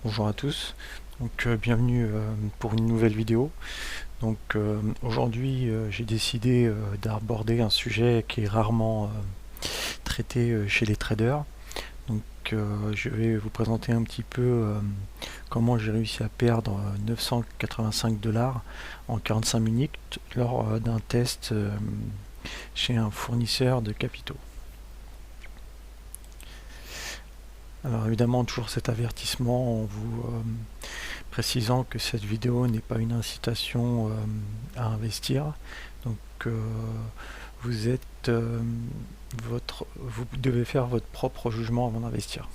Bonjour à tous, donc bienvenue pour une nouvelle vidéo. Donc aujourd'hui j'ai décidé d'aborder un sujet qui est rarement traité chez les traders. Donc je vais vous présenter un petit peu comment j'ai réussi à perdre 985 $ en 45 minutes lors d'un test chez un fournisseur de capitaux. Alors évidemment, toujours cet avertissement en vous précisant que cette vidéo n'est pas une incitation à investir. Donc vous devez faire votre propre jugement avant d'investir.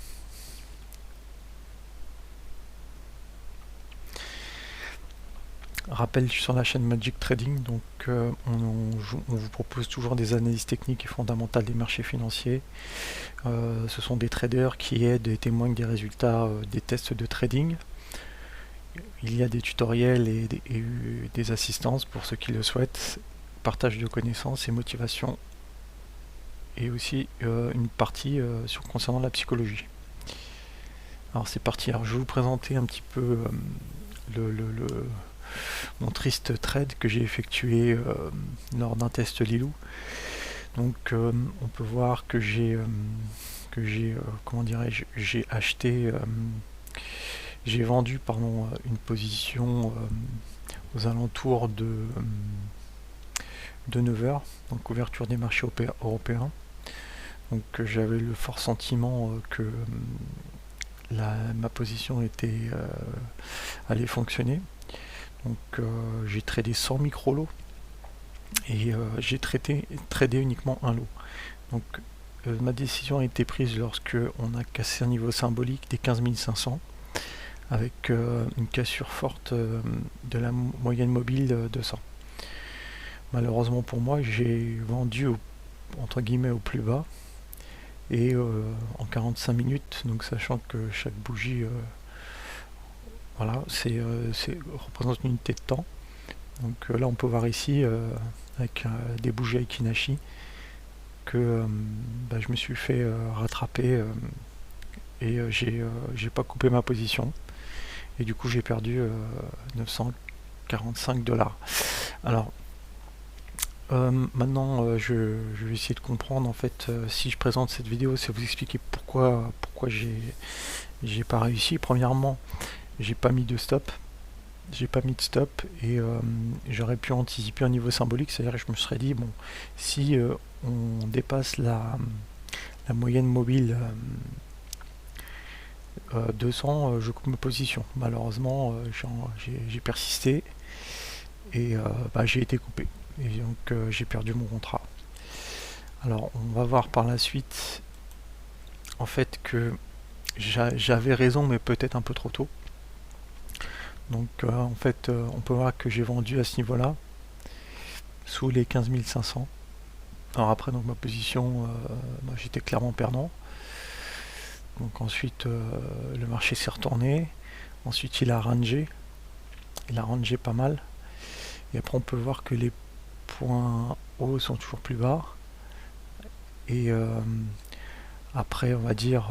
Rappel sur la chaîne Magic Trading, donc on vous propose toujours des analyses techniques et fondamentales des marchés financiers. Ce sont des traders qui aident et témoignent des résultats des tests de trading. Il y a des tutoriels et des assistances pour ceux qui le souhaitent, partage de connaissances et motivation, et aussi une partie concernant la psychologie. Alors c'est parti, alors je vais vous présenter un petit peu mon triste trade que j'ai effectué lors d'un test Lilou. Donc on peut voir que j'ai comment dirais-je, j'ai vendu une position aux alentours de 9h, donc ouverture des marchés européens. Donc j'avais le fort sentiment que ma position allait fonctionner. Donc j'ai tradé 100 micro-lots et j'ai tradé uniquement un lot. Donc ma décision a été prise lorsque on a cassé un niveau symbolique des 15 500 avec une cassure forte de la moyenne mobile de 100. Malheureusement pour moi, j'ai vendu entre guillemets au plus bas et en 45 minutes, donc sachant que chaque bougie voilà, représente une unité de temps. Donc là on peut voir ici avec des bougies Aiki-Nashi que je me suis fait rattraper et j'ai pas coupé ma position et du coup j'ai perdu 945 $. Alors maintenant je vais essayer de comprendre en fait si je présente cette vidéo, c'est vous expliquer pourquoi j'ai pas réussi. Premièrement, j'ai pas mis de stop et j'aurais pu anticiper un niveau symbolique, c'est-à-dire que je me serais dit bon, si on dépasse la moyenne mobile 200, je coupe ma position. Malheureusement j'ai persisté et j'ai été coupé et donc j'ai perdu mon contrat. Alors on va voir par la suite en fait que j'avais raison, mais peut-être un peu trop tôt. Donc en fait on peut voir que j'ai vendu à ce niveau là sous les 15 500. Alors après donc ma position j'étais clairement perdant. Donc ensuite le marché s'est retourné, ensuite il a rangé pas mal, et après on peut voir que les points hauts sont toujours plus bas, et après on va dire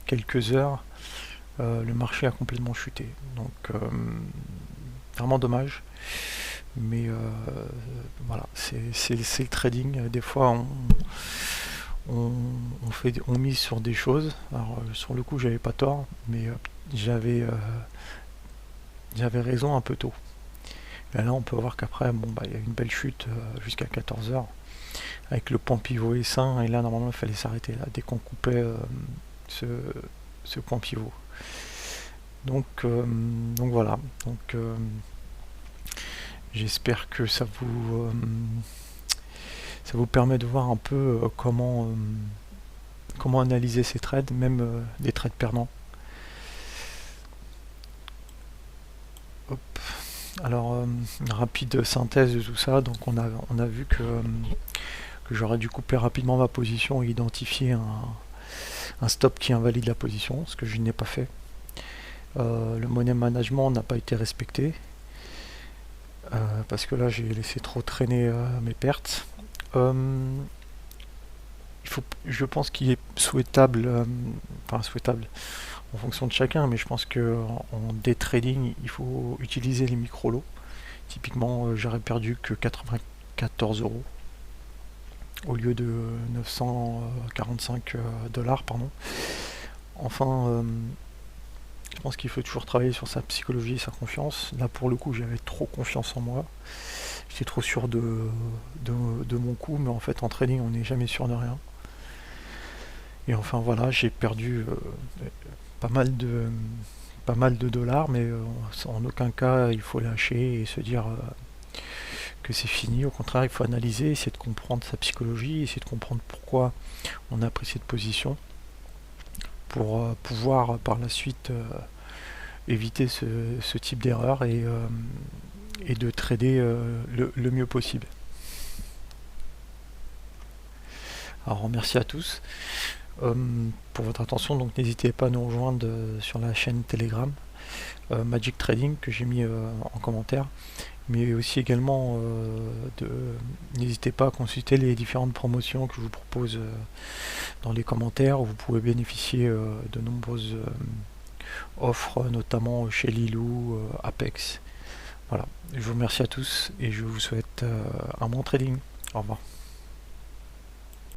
quelques heures le marché a complètement chuté. Donc vraiment dommage, mais voilà, c'est le trading. Des fois on mise sur des choses. Alors sur le coup j'avais pas tort, mais j'avais raison un peu tôt. Et là on peut voir qu'après il y a une belle chute jusqu'à 14h avec le point pivot S1, et là normalement il fallait s'arrêter là dès qu'on coupait ce point pivot. Donc voilà, donc j'espère que ça vous permet de voir un peu comment analyser ces trades, même des trades perdants. Hop. Alors une rapide synthèse de tout ça. Donc on a vu que j'aurais dû couper rapidement ma position et identifier un stop qui invalide la position, ce que je n'ai pas fait. Le money management n'a pas été respecté parce que là j'ai laissé trop traîner mes pertes. Je pense qu'il est souhaitable, en fonction de chacun, mais je pense que en day trading, il faut utiliser les micro-lots. Typiquement, j'aurais perdu que 94 euros au lieu de 945 dollars, pardon. Enfin, je pense qu'il faut toujours travailler sur sa psychologie et sa confiance. Là, pour le coup, j'avais trop confiance en moi. J'étais trop sûr de mon coup, mais en fait, en trading, on n'est jamais sûr de rien. Et enfin, voilà, j'ai perdu pas mal de dollars, mais en aucun cas, il faut lâcher et se dire que c'est fini. Au contraire, il faut analyser, essayer de comprendre sa psychologie, essayer de comprendre pourquoi on a pris cette position pour pouvoir par la suite éviter ce type d'erreur et de trader le mieux possible. Alors merci à tous pour votre attention, donc n'hésitez pas à nous rejoindre sur la chaîne Telegram Magic Trading que j'ai mis en commentaire, mais aussi également n'hésitez pas à consulter les différentes promotions que je vous propose dans les commentaires, où vous pouvez bénéficier de nombreuses offres, notamment chez Lilou, Apex. Voilà, je vous remercie à tous et je vous souhaite un bon trading. Au revoir.